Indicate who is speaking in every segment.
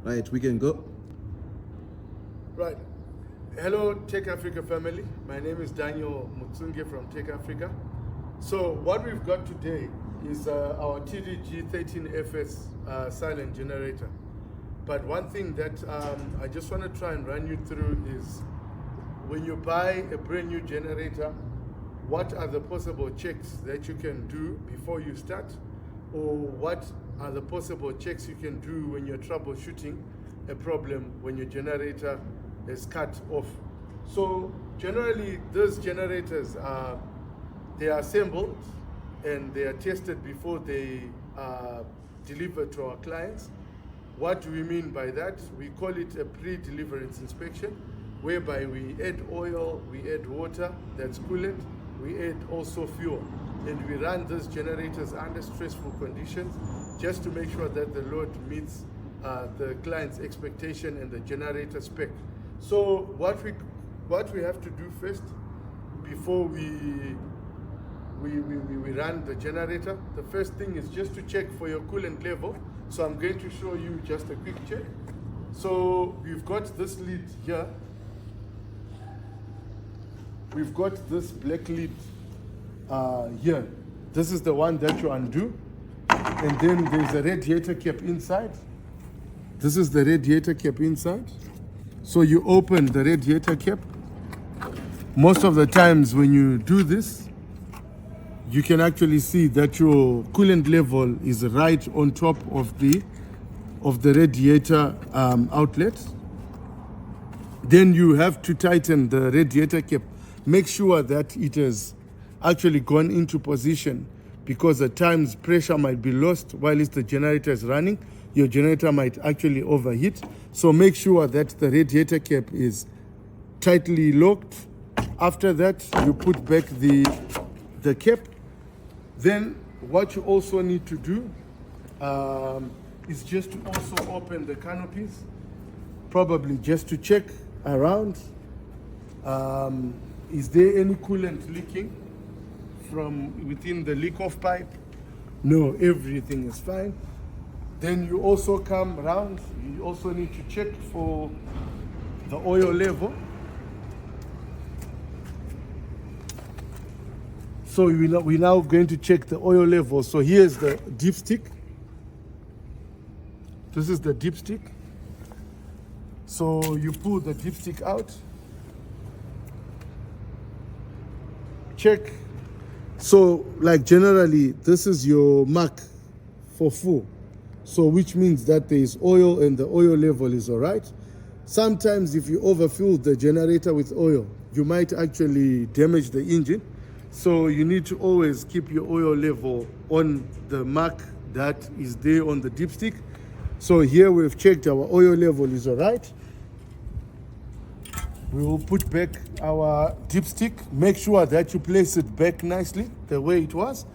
Speaker 1: Right, we can go.
Speaker 2: Right. Hello, Tech Africa family. My name is Daniel Mutsunge from Tech Africa. So what we've got today is our TDG 13FS silent generator. But one thing that I just want to try and run you through is when you buy a brand new generator, what are the possible checks that you can do before you start? Or what are the possible checks you can do when you're troubleshooting a problem when your generator is cut off? So generally, those generators they are assembled and they are tested before they are delivered to our clients. What do we mean by that? We call it a pre-deliverance inspection, whereby we add oil, we add water, that's coolant, we add also fuel, and we run those generators under stressful conditions just to make sure that the load meets the client's expectation and the generator spec. So what we have to do first before we run the generator, the first thing is just to check for your coolant level. So I'm going to show you just a quick check. So we've got this lid here. We've got this black lid here. This is the one that you undo. And then there's a radiator cap inside. This is the radiator cap inside. So you open the radiator cap. Most of the times when you do this, you can actually see that your coolant level is right on top of the radiator outlet. Then you have to tighten the radiator cap. Make sure that it has actually gone into position, because at times pressure might be lost while the generator is running. Your generator might actually overheat. So make sure that the radiator cap is tightly locked. After that, you put back the cap. Then what you also need to do is just to also open the canopies, probably just to check around. Is there any coolant leaking from within the leak-off pipe? No, everything is fine. Then you also come around, you also need to check for the oil level. So we're now going to check the oil level. So here's the dipstick. This is the dipstick. So you pull the dipstick out. Check. So like generally, this is your mark for full. So which means that there is oil and the oil level is all right. Sometimes if you overfill the generator with oil, you might actually damage the engine. So you need to always keep your oil level on the mark that is there on the dipstick. So here we've checked our oil level is all right. We will put back our dipstick. Make sure that you place it back nicely the way it was.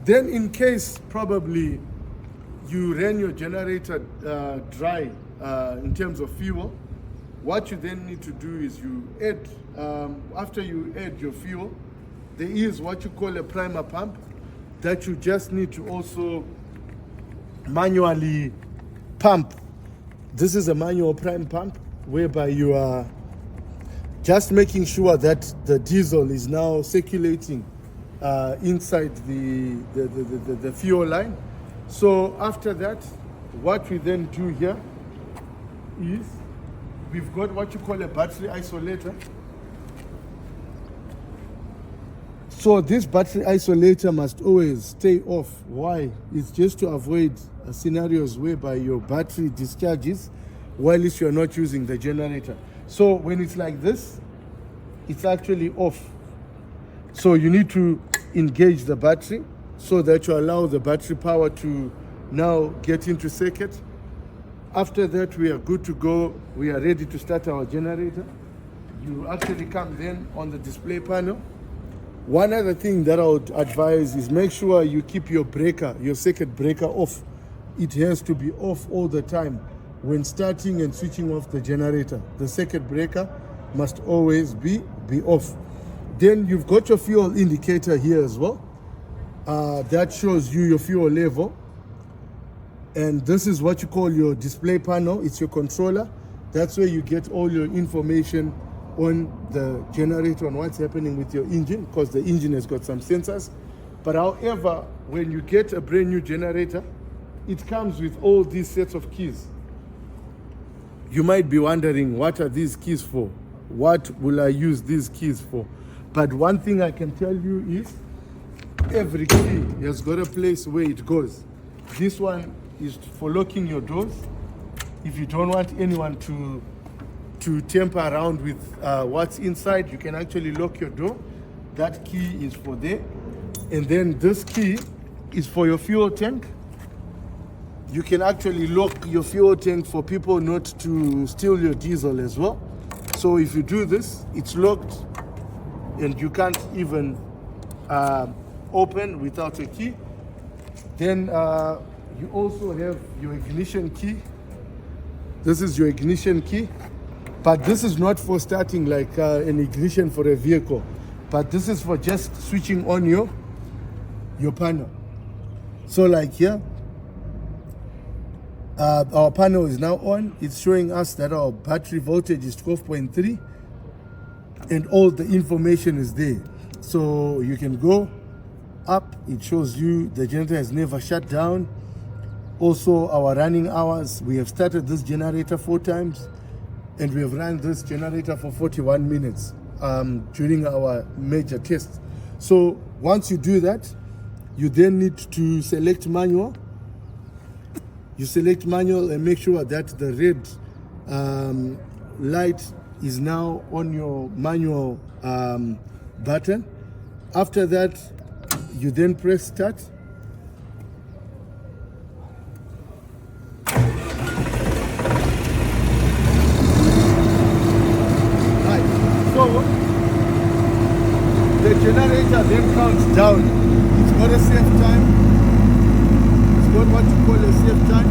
Speaker 2: Then in case probably you ran your generator dry in terms of fuel, what you then need to do is you add, after you add your fuel, there is what you call a primer pump that you just need to also manually pump. This is a manual prime pump whereby you are just making sure that the diesel is now circulating inside the fuel line. So after that, what we then do here is we've got what you call a battery isolator. So this battery isolator must always stay off. Why? It's just to avoid scenarios whereby your battery discharges while you're not using the generator. So when it's like this, it's actually off. So you need to engage the battery so that you allow the battery power to now get into circuit. After that, we are good to go. We are ready to start our generator. You actually come then on the display panel. One other thing that I would advise is make sure you keep your breaker, your circuit breaker off. It has to be off all the time when starting and switching off the generator. The circuit breaker must always be off. Then you've got your fuel indicator here as well. That shows you your fuel level. And this is what you call your display panel. It's your controller. That's where you get all your information on the generator, on what's happening with your engine, because the engine has got some sensors. But however, when you get a brand new generator, it comes with all these sets of keys. You might be wondering, what are these keys for? What will I use these keys for? But one thing I can tell you is every key has got a place where it goes. This one is for locking your doors. If you don't want anyone to tamper around with what's inside, you can actually lock your door. That key is for there. And then this key is for your fuel tank. You can actually lock your fuel tank for people not to steal your diesel as well. So if you do this, it's locked and you can't even open without a key. Then you also have your ignition key. This is your ignition key, but this is not for starting like an ignition for a vehicle, but this is for just switching on your panel. So like here, our panel is now on. It's showing us that our battery voltage is 12.3 and all the information is there. So you can go up, it shows you the generator has never shut down. Also our running hours, we have started this generator 4 times and we have run this generator for 41 minutes during our major tests. So once you do that, you then need to select manual. You select manual and make sure that the red light is now on your manual button. After that, you then press start. Right. So the generator then counts down. It's got a safe time. Got what you call a safe time.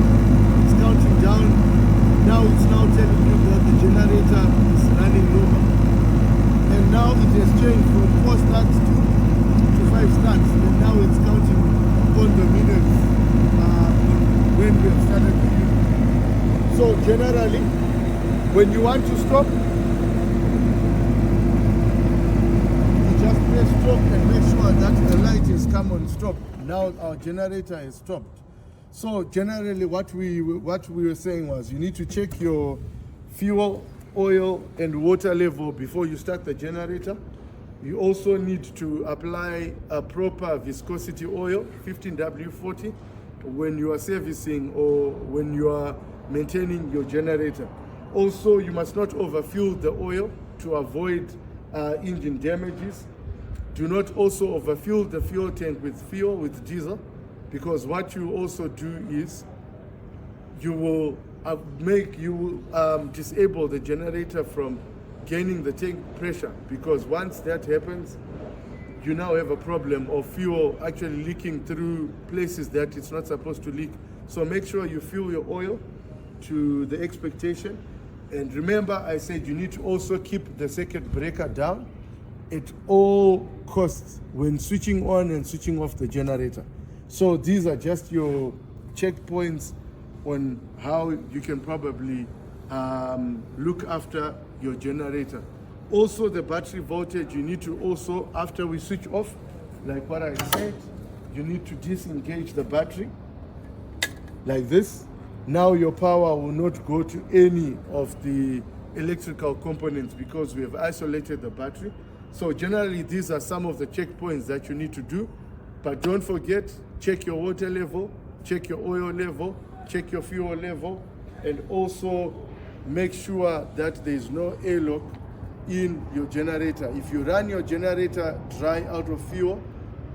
Speaker 2: It's counting down. Now it's now telling you that the generator is running over. And now it has changed from 4 starts to 5 starts. And now it's counting on the minutes when we have started the unit. So generally, when you want to stop, you just press stop and make sure that the light has come on stop. Now our generator has stopped. So generally what we were saying was you need to check your fuel, oil and water level before you start the generator. You also need to apply a proper viscosity oil, 15W40, when you are servicing or when you are maintaining your generator. Also, you must not overfuel the oil to avoid engine damages. Do not also overfuel the fuel tank with diesel, because what you also do is you will disable the generator from gaining the tank pressure, because once that happens, you now have a problem of fuel actually leaking through places that it's not supposed to leak. So make sure you fuel your oil to the expectation. And remember, I said you need to also keep the circuit breaker down at all costs when switching on and switching off the generator. So these are just your checkpoints on how you can probably look after your generator. Also, the battery voltage, you need to also, after we switch off, like what I said, you need to disengage the battery like this. Now your power will not go to any of the electrical components because we have isolated the battery. So generally, these are some of the checkpoints that you need to do. But don't forget, check your water level, check your oil level, check your fuel level, and also make sure that there is no airlock in your generator. If you run your generator dry out of fuel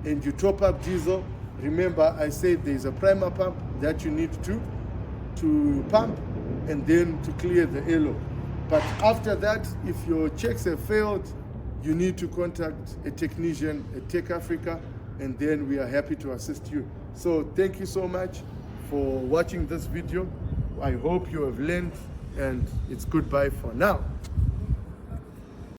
Speaker 2: and you top up diesel, remember I said there is a primer pump that you need to pump and then to clear the airlock. But after that, if your checks have failed, you need to contact a technician at Tech Africa, and then we are happy to assist you. So thank you so much for watching this video. I hope you have learned, and it's goodbye for now.